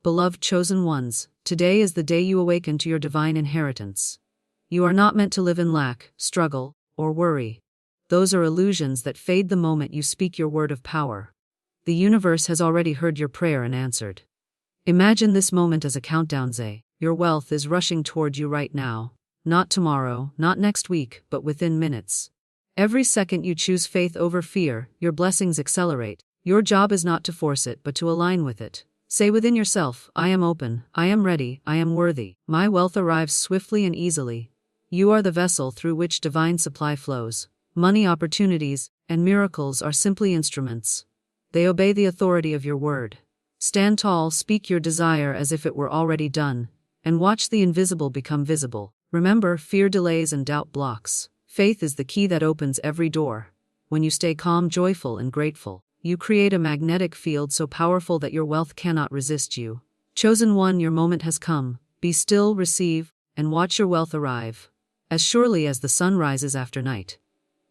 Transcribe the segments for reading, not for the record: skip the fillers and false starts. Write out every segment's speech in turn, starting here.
Beloved chosen ones, today is the day you awaken to your divine inheritance. You are not meant to live in lack, struggle, or worry. Those are illusions that fade the moment you speak your word of power. The universe has already heard your prayer and answered. Imagine this moment as a countdown. Your wealth is rushing toward you right now. Not tomorrow, not next week, but within minutes. Every second you choose faith over fear, your blessings accelerate. Your job is not to force it, but to align with it. Say within yourself, I am open, I am ready, I am worthy. My wealth arrives swiftly and easily. You are the vessel through which divine supply flows. Money, opportunities, and miracles are simply instruments. They obey the authority of your word. Stand tall, speak your desire as if it were already done, and watch the invisible become visible. Remember, fear delays and doubt blocks. Faith is the key that opens every door. When you stay calm, joyful, and grateful, you create a magnetic field so powerful that your wealth cannot resist you. Chosen one, your moment has come. Be still, receive, and watch your wealth arrive. As surely as the sun rises after night.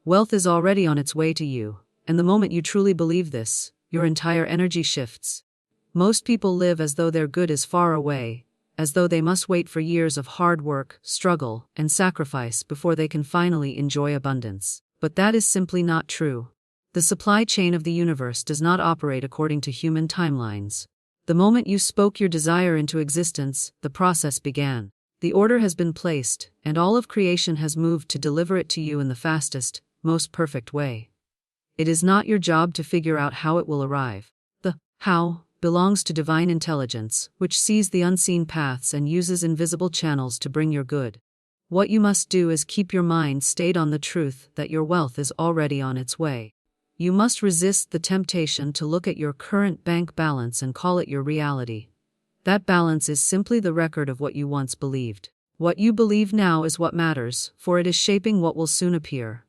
Wealth is already on its way to you, and the moment you truly believe this, your entire energy shifts. Most people live as though their good is far away, as though they must wait for years of hard work, struggle, and sacrifice before they can finally enjoy abundance. But that is simply not true. The supply chain of the universe does not operate according to human timelines. The moment you spoke your desire into existence, the process began. The order has been placed, and all of creation has moved to deliver it to you in the fastest, most perfect way. It is not your job to figure out how it will arrive. The how belongs to divine intelligence, which sees the unseen paths and uses invisible channels to bring your good. What you must do is keep your mind stayed on the truth that your wealth is already on its way. You must resist the temptation to look at your current bank balance and call it your reality. That balance is simply the record of what you once believed. What you believe now is what matters, for it is shaping what will soon appear.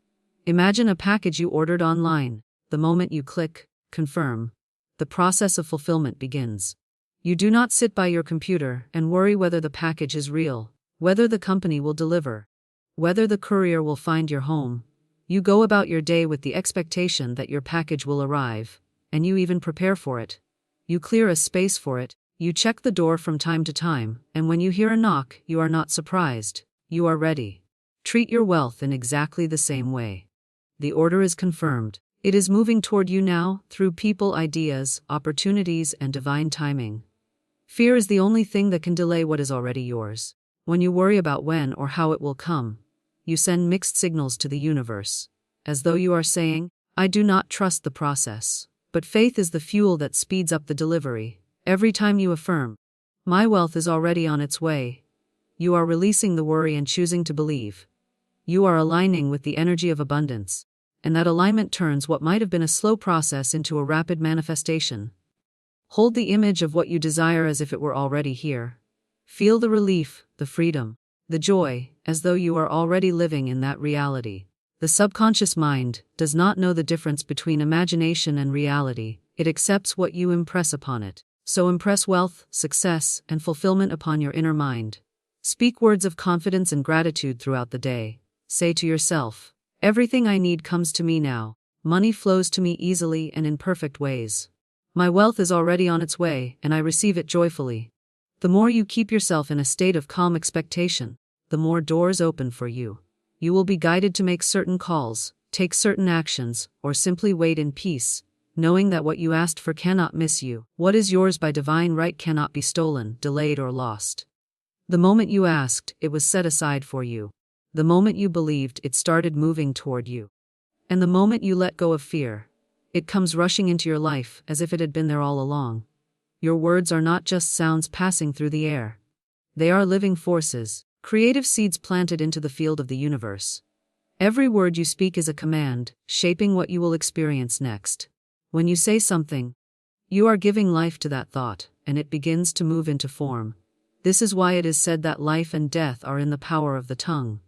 Imagine a package you ordered online. The moment you click confirm, the process of fulfillment begins. You do not sit by your computer and worry whether the package is real, whether the company will deliver, whether the courier will find your home. You go about your day with the expectation that your package will arrive, and you even prepare for it. You clear a space for it, you check the door from time to time, and when you hear a knock, you are not surprised, you are ready. Treat your wealth in exactly the same way. The order is confirmed. It is moving toward you now, through people, ideas, opportunities, and divine timing. Fear is the only thing that can delay what is already yours. When you worry about when or how it will come, you send mixed signals to the universe, as though you are saying, I do not trust the process. But faith is the fuel that speeds up the delivery. Every time you affirm, my wealth is already on its way, you are releasing the worry and choosing to believe. You are aligning with the energy of abundance. And that alignment turns what might have been a slow process into a rapid manifestation. Hold the image of what you desire as if it were already here. Feel the relief, the freedom, the joy, as though you are already living in that reality. The subconscious mind does not know the difference between imagination and reality. It accepts what you impress upon it. So impress wealth, success, and fulfillment upon your inner mind. Speak words of confidence and gratitude throughout the day. Say to yourself, everything I need comes to me now. Money flows to me easily and in perfect ways. My wealth is already on its way, and I receive it joyfully. The more you keep yourself in a state of calm expectation, the more doors open for you. You will be guided to make certain calls, take certain actions, or simply wait in peace, knowing that what you asked for cannot miss you. What is yours by divine right cannot be stolen, delayed, or lost. The moment you asked, it was set aside for you. The moment you believed, it started moving toward you. And the moment you let go of fear, it comes rushing into your life as if it had been there all along. Your words are not just sounds passing through the air. They are living forces, creative seeds planted into the field of the universe. Every word you speak is a command, shaping what you will experience next. When you say something, you are giving life to that thought, and it begins to move into form. This is why it is said that life and death are in the power of the tongue.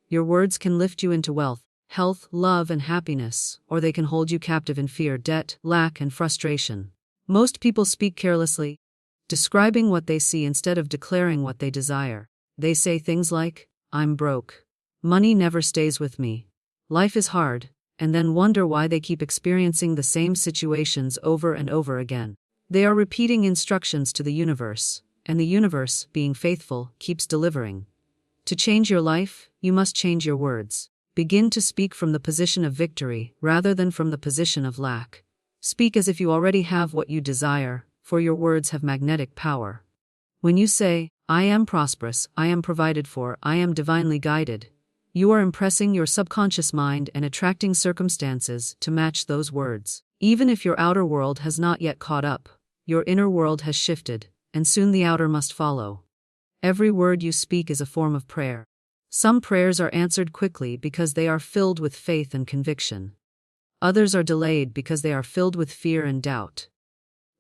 Your words can lift you into wealth, health, love, and happiness, or they can hold you captive in fear, debt, lack, and frustration. Most people speak carelessly, describing what they see instead of declaring what they desire. They say things like, I'm broke. Money never stays with me. Life is hard, and then wonder why they keep experiencing the same situations over and over again. They are repeating instructions to the universe, and the universe, being faithful, keeps delivering. To change your life, you must change your words. Begin to speak from the position of victory rather than from the position of lack. Speak as if you already have what you desire, for your words have magnetic power. When you say, "I am prosperous, I am provided for, I am divinely guided," you are impressing your subconscious mind and attracting circumstances to match those words. Even if your outer world has not yet caught up, your inner world has shifted, and soon the outer must follow. Every word you speak is a form of prayer. Some prayers are answered quickly because they are filled with faith and conviction. Others are delayed because they are filled with fear and doubt.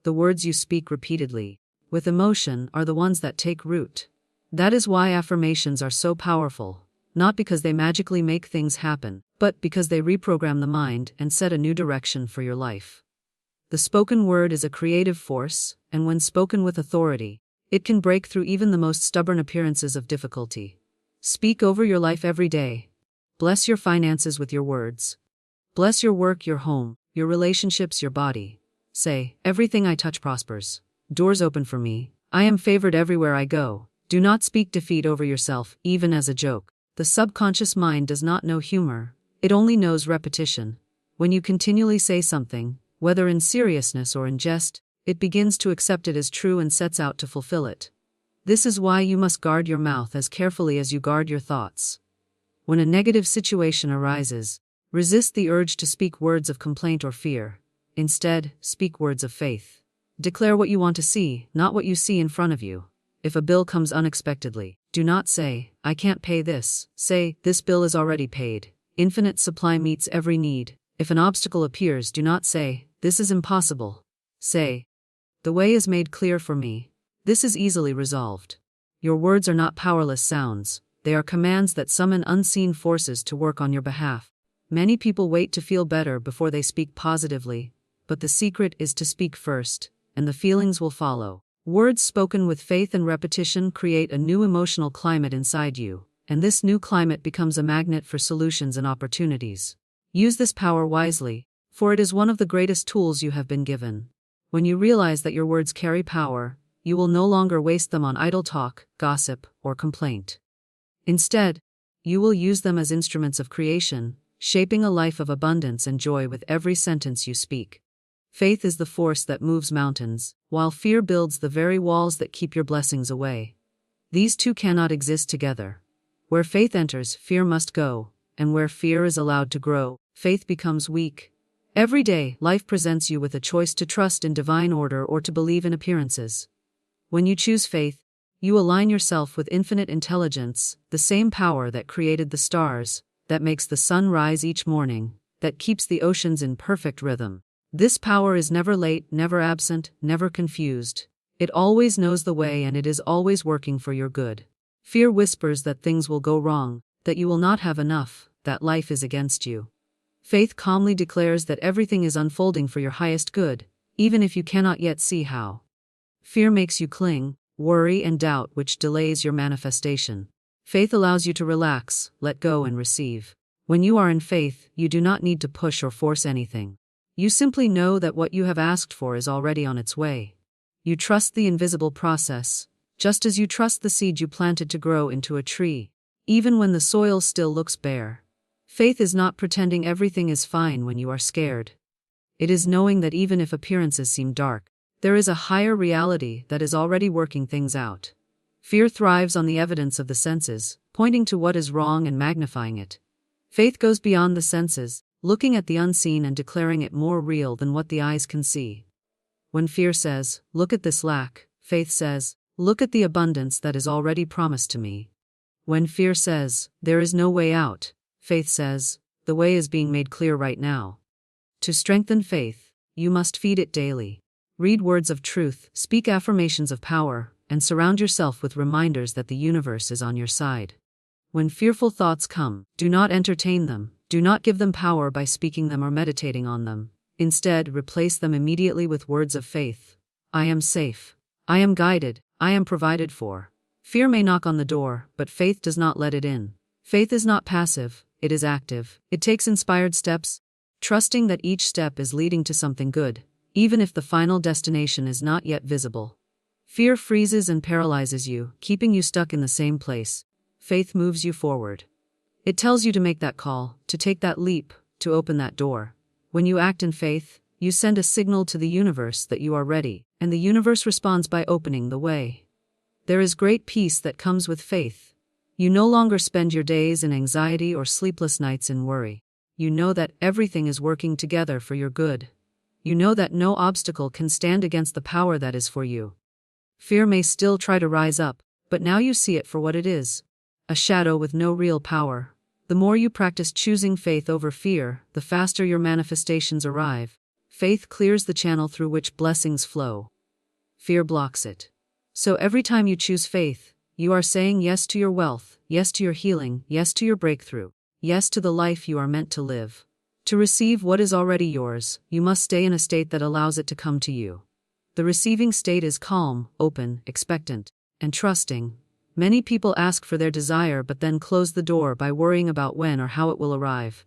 The words you speak repeatedly, with emotion, are the ones that take root. That is why affirmations are so powerful, not because they magically make things happen, but because they reprogram the mind and set a new direction for your life. The spoken word is a creative force, and when spoken with authority, it can break through even the most stubborn appearances of difficulty. Speak over your life every day. Bless your finances with your words. Bless your work, your home, your relationships, your body. Say, "Everything I touch prospers. Doors open for me. I am favored everywhere I go." Do not speak defeat over yourself, even as a joke. The subconscious mind does not know humor. It only knows repetition. When you continually say something, whether in seriousness or in jest, it begins to accept it as true and sets out to fulfill it. This is why you must guard your mouth as carefully as you guard your thoughts. When a negative situation arises, resist the urge to speak words of complaint or fear. Instead, speak words of faith. Declare what you want to see, not what you see in front of you. If a bill comes unexpectedly, do not say, "I can't pay this." Say, "This bill is already paid. Infinite supply meets every need." If an obstacle appears, do not say, "This is impossible." Say, "The way is made clear for me. This is easily resolved." Your words are not powerless sounds. They are commands that summon unseen forces to work on your behalf. Many people wait to feel better before they speak positively, but the secret is to speak first, and the feelings will follow. Words spoken with faith and repetition create a new emotional climate inside you, and this new climate becomes a magnet for solutions and opportunities. Use this power wisely, for it is one of the greatest tools you have been given. When you realize that your words carry power, you will no longer waste them on idle talk, gossip, or complaint. Instead, you will use them as instruments of creation, shaping a life of abundance and joy with every sentence you speak. Faith is the force that moves mountains, while fear builds the very walls that keep your blessings away. These two cannot exist together. Where faith enters, fear must go, and where fear is allowed to grow, faith becomes weak. Every day, life presents you with a choice to trust in divine order or to believe in appearances. When you choose faith, you align yourself with infinite intelligence, the same power that created the stars, that makes the sun rise each morning, that keeps the oceans in perfect rhythm. This power is never late, never absent, never confused. It always knows the way, and it is always working for your good. Fear whispers that things will go wrong, that you will not have enough, that life is against you. Faith calmly declares that everything is unfolding for your highest good, even if you cannot yet see how. Fear makes you cling, worry, and doubt, which delays your manifestation. Faith allows you to relax, let go, and receive. When you are in faith, you do not need to push or force anything. You simply know that what you have asked for is already on its way. You trust the invisible process, just as you trust the seed you planted to grow into a tree, even when the soil still looks bare. Faith is not pretending everything is fine when you are scared. It is knowing that even if appearances seem dark, there is a higher reality that is already working things out. Fear thrives on the evidence of the senses, pointing to what is wrong and magnifying it. Faith goes beyond the senses, looking at the unseen and declaring it more real than what the eyes can see. When fear says, "Look at this lack," faith says, "Look at the abundance that is already promised to me." When fear says, "There is no way out," faith says, "The way is being made clear right now." To strengthen faith, you must feed it daily. Read words of truth, speak affirmations of power, and surround yourself with reminders that the universe is on your side. When fearful thoughts come, do not entertain them. Do not give them power by speaking them or meditating on them. Instead, replace them immediately with words of faith. I am safe. I am guided. I am provided for. Fear may knock on the door, but faith does not let it in. Faith is not passive, it is active. It takes inspired steps, trusting that each step is leading to something good, even if the final destination is not yet visible. Fear freezes and paralyzes you, keeping you stuck in the same place. Faith moves you forward. It tells you to make that call, to take that leap, to open that door. When you act in faith, you send a signal to the universe that you are ready, and the universe responds by opening the way. There is great peace that comes with faith. You no longer spend your days in anxiety or sleepless nights in worry. You know that everything is working together for your good. You know that no obstacle can stand against the power that is for you. Fear may still try to rise up, but now you see it for what it is. A shadow with no real power. The more you practice choosing faith over fear, the faster your manifestations arrive. Faith clears the channel through which blessings flow. Fear blocks it. So every time you choose faith, you are saying yes to your wealth, yes to your healing, yes to your breakthrough, yes to the life you are meant to live. To receive what is already yours, you must stay in a state that allows it to come to you. The receiving state is calm, open, expectant, and trusting. Many people ask for their desire but then close the door by worrying about when or how it will arrive.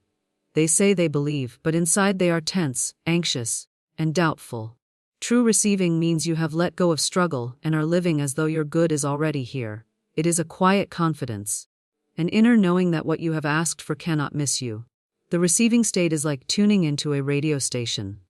They say they believe, but inside they are tense, anxious, and doubtful. True receiving means you have let go of struggle and are living as though your good is already here. It is a quiet confidence, an inner knowing that what you have asked for cannot miss you. The receiving state is like tuning into a radio station.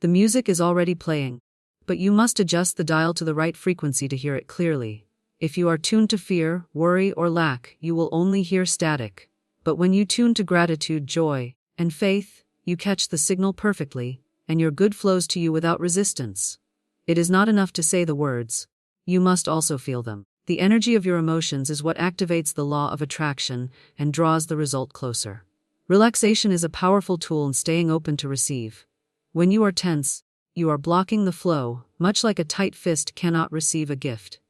The music is already playing, but you must adjust the dial to the right frequency to hear it clearly. If you are tuned to fear, worry, or lack, you will only hear static. But when you tune to gratitude, joy, and faith, you catch the signal perfectly, and your good flows to you without resistance. It is not enough to say the words. You must also feel them. The energy of your emotions is what activates the law of attraction and draws the result closer. Relaxation is a powerful tool in staying open to receive. When you are tense, you are blocking the flow, much like a tight fist cannot receive a gift.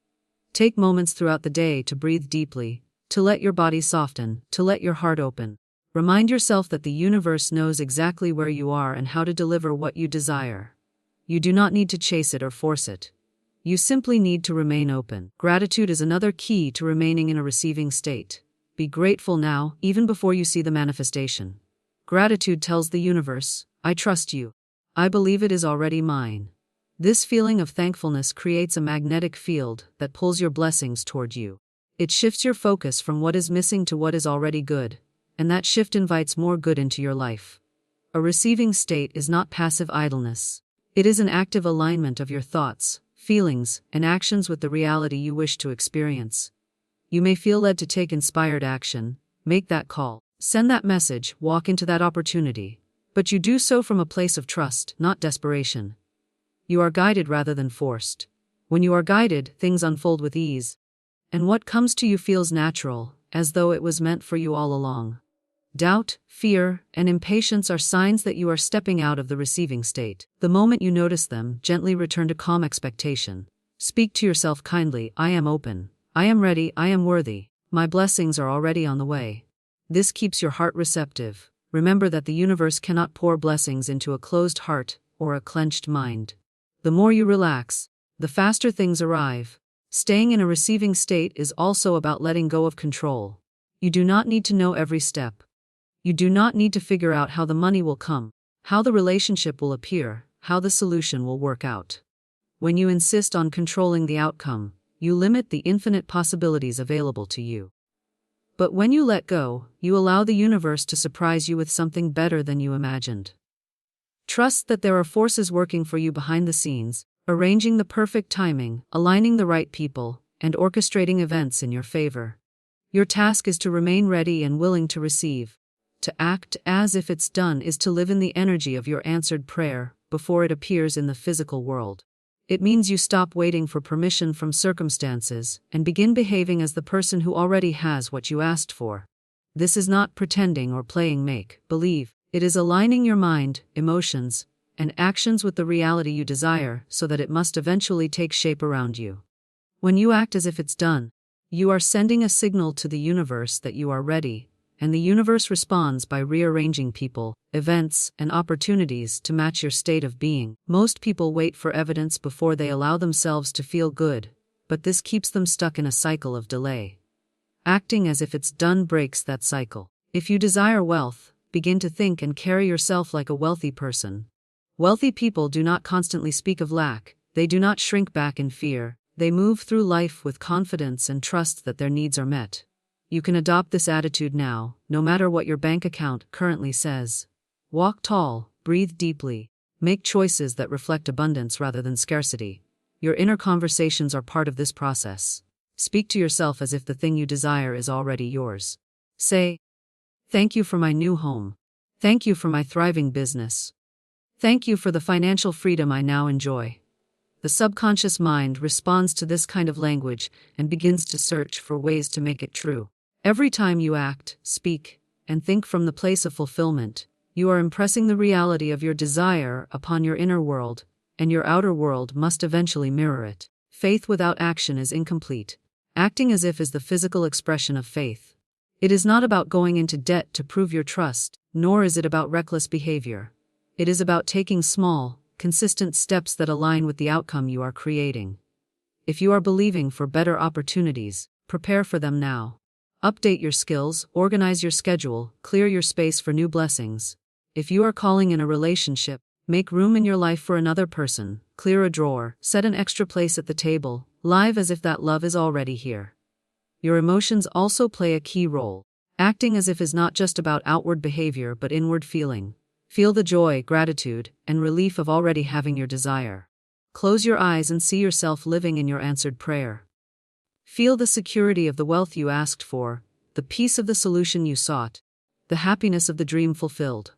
Take moments throughout the day to breathe deeply, to let your body soften, to let your heart open. Remind yourself that the universe knows exactly where you are and how to deliver what you desire. You do not need to chase it or force it. You simply need to remain open. Gratitude is another key to remaining in a receiving state. Be grateful now, even before you see the manifestation. Gratitude tells the universe, I trust you. I believe it is already mine. This feeling of thankfulness creates a magnetic field that pulls your blessings toward you. It shifts your focus from what is missing to what is already good, and that shift invites more good into your life. A receiving state is not passive idleness. It is an active alignment of your thoughts, feelings, and actions with the reality you wish to experience. You may feel led to take inspired action, make that call, send that message, walk into that opportunity, but you do so from a place of trust, not desperation. You are guided rather than forced. When you are guided, things unfold with ease, and what comes to you feels natural, as though it was meant for you all along. Doubt, fear, and impatience are signs that you are stepping out of the receiving state. The moment you notice them, gently return to calm expectation. Speak to yourself kindly, I am open, I am ready, I am worthy, my blessings are already on the way. This keeps your heart receptive. Remember that the universe cannot pour blessings into a closed heart or a clenched mind. The more you relax, the faster things arrive. Staying in a receiving state is also about letting go of control. You do not need to know every step. You do not need to figure out how the money will come, how the relationship will appear, how the solution will work out. When you insist on controlling the outcome, you limit the infinite possibilities available to you. But when you let go, you allow the universe to surprise you with something better than you imagined. Trust that there are forces working for you behind the scenes, arranging the perfect timing, aligning the right people, and orchestrating events in your favor. Your task is to remain ready and willing to receive. To act as if it's done is to live in the energy of your answered prayer before it appears in the physical world. It means you stop waiting for permission from circumstances and begin behaving as the person who already has what you asked for. This is not pretending or playing make-believe. It is aligning your mind, emotions, and actions with the reality you desire so that it must eventually take shape around you. When you act as if it's done, you are sending a signal to the universe that you are ready, and the universe responds by rearranging people, events, and opportunities to match your state of being. Most people wait for evidence before they allow themselves to feel good, but this keeps them stuck in a cycle of delay. Acting as if it's done breaks that cycle. If you desire wealth, begin to think and carry yourself like a wealthy person. Wealthy people do not constantly speak of lack, they do not shrink back in fear, they move through life with confidence and trust that their needs are met. You can adopt this attitude now, no matter what your bank account currently says. Walk tall, breathe deeply, make choices that reflect abundance rather than scarcity. Your inner conversations are part of this process. Speak to yourself as if the thing you desire is already yours. Say, "Thank you for my new home. Thank you for my thriving business. Thank you for the financial freedom I now enjoy." The subconscious mind responds to this kind of language and begins to search for ways to make it true. Every time you act, speak, and think from the place of fulfillment, you are impressing the reality of your desire upon your inner world, and your outer world must eventually mirror it. Faith without action is incomplete. Acting as if is the physical expression of faith. It is not about going into debt to prove your trust, nor is it about reckless behavior. It is about taking small, consistent steps that align with the outcome you are creating. If you are believing for better opportunities, prepare for them now. Update your skills, organize your schedule, clear your space for new blessings. If you are calling in a relationship, make room in your life for another person, clear a drawer, set an extra place at the table, live as if that love is already here. Your emotions also play a key role. Acting as if is not just about outward behavior but inward feeling. Feel the joy, gratitude, and relief of already having your desire. Close your eyes and see yourself living in your answered prayer. Feel the security of the wealth you asked for, the peace of the solution you sought, the happiness of the dream fulfilled.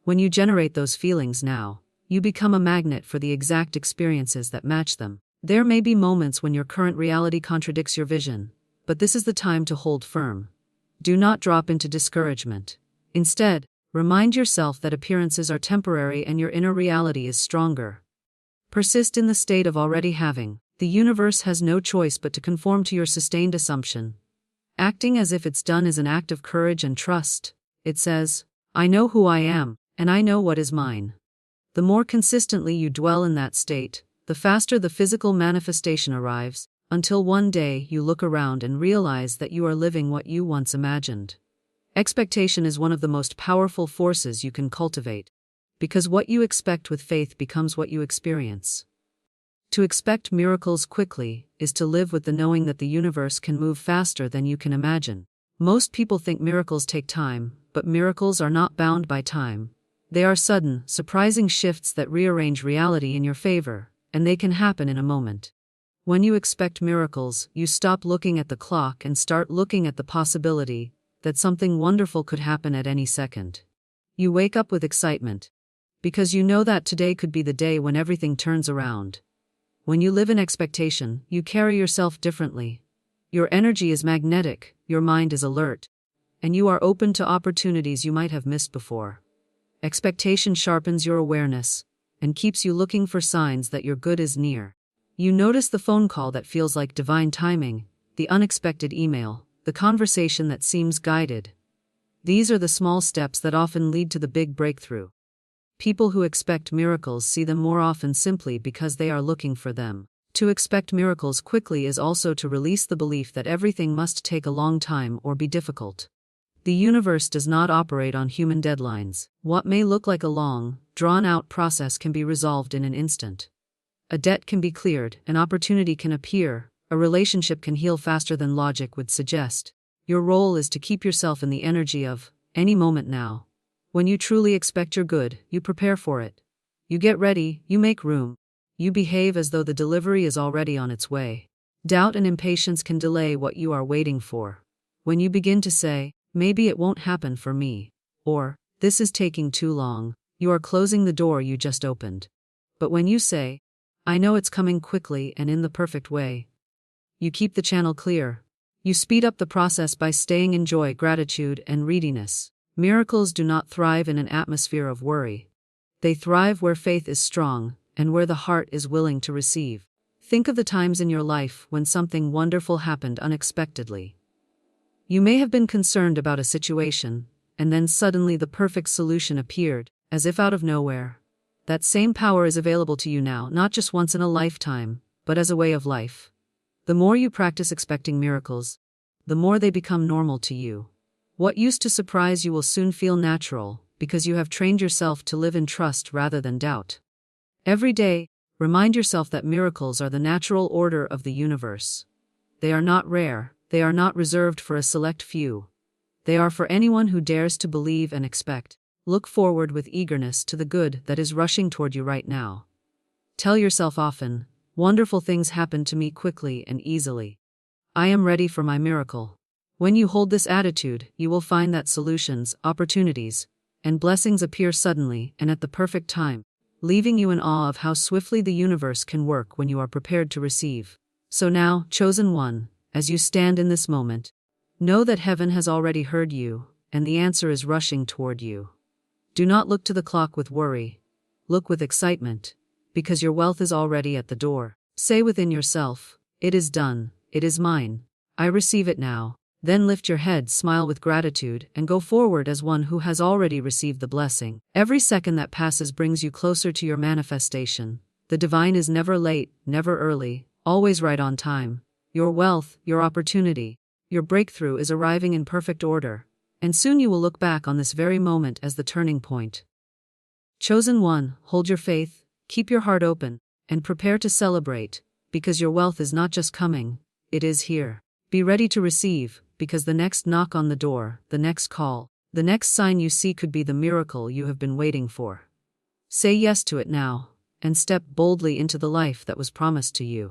When you generate those feelings now, you become a magnet for the exact experiences that match them. There may be moments when your current reality contradicts your vision, but this is the time to hold firm. Do not drop into discouragement. Instead, remind yourself that appearances are temporary and your inner reality is stronger. Persist in the state of already having. The universe has no choice but to conform to your sustained assumption. Acting as if it's done is an act of courage and trust. It says, "I know who I am, and I know what is mine." The more consistently you dwell in that state, the faster the physical manifestation arrives, until one day you look around and realize that you are living what you once imagined. Expectation is one of the most powerful forces you can cultivate, because what you expect with faith becomes what you experience. To expect miracles quickly is to live with the knowing that the universe can move faster than you can imagine. Most people think miracles take time, but miracles are not bound by time. They are sudden, surprising shifts that rearrange reality in your favor, and they can happen in a moment. When you expect miracles, you stop looking at the clock and start looking at the possibility that something wonderful could happen at any second. You wake up with excitement, because you know that today could be the day when everything turns around. When you live in expectation, you carry yourself differently. Your energy is magnetic, your mind is alert, and you are open to opportunities you might have missed before. Expectation sharpens your awareness and keeps you looking for signs that your good is near. You notice the phone call that feels like divine timing, the unexpected email, the conversation that seems guided. These are the small steps that often lead to the big breakthrough. People who expect miracles see them more often simply because they are looking for them. To expect miracles quickly is also to release the belief that everything must take a long time or be difficult. The universe does not operate on human deadlines. What may look like a long, drawn-out process can be resolved in an instant. A debt can be cleared, an opportunity can appear, a relationship can heal faster than logic would suggest. Your role is to keep yourself in the energy of any moment now. When you truly expect your good, you prepare for it. You get ready, you make room. You behave as though the delivery is already on its way. Doubt and impatience can delay what you are waiting for. When you begin to say, "Maybe it won't happen for me," or "This is taking too long," you are closing the door you just opened. But when you say, "I know it's coming quickly and in the perfect way," you keep the channel clear. You speed up the process by staying in joy, gratitude, and readiness. Miracles do not thrive in an atmosphere of worry. They thrive where faith is strong, and where the heart is willing to receive. Think of the times in your life when something wonderful happened unexpectedly. You may have been concerned about a situation, and then suddenly the perfect solution appeared, as if out of nowhere. That same power is available to you now, not just once in a lifetime, but as a way of life. The more you practice expecting miracles, the more they become normal to you. What used to surprise you will soon feel natural, because you have trained yourself to live in trust rather than doubt. Every day, remind yourself that miracles are the natural order of the universe. They are not rare, they are not reserved for a select few. They are for anyone who dares to believe and expect. Look forward with eagerness to the good that is rushing toward you right now. Tell yourself often, wonderful things happen to me quickly and easily. I am ready for my miracle. When you hold this attitude, you will find that solutions, opportunities, and blessings appear suddenly and at the perfect time, leaving you in awe of how swiftly the universe can work when you are prepared to receive. So now, chosen one, as you stand in this moment, know that heaven has already heard you, and the answer is rushing toward you. Do not look to the clock with worry. Look with excitement, because your wealth is already at the door. Say within yourself, "It is done, it is mine. I receive it now." Then lift your head, smile with gratitude, and go forward as one who has already received the blessing. Every second that passes brings you closer to your manifestation. The divine is never late, never early, always right on time. Your wealth, your opportunity, your breakthrough is arriving in perfect order, and soon you will look back on this very moment as the turning point. Chosen one, hold your faith, keep your heart open, and prepare to celebrate, because your wealth is not just coming, it is here. Be ready to receive, because the next knock on the door, the next call, the next sign you see could be the miracle you have been waiting for. Say yes to it now, and step boldly into the life that was promised to you.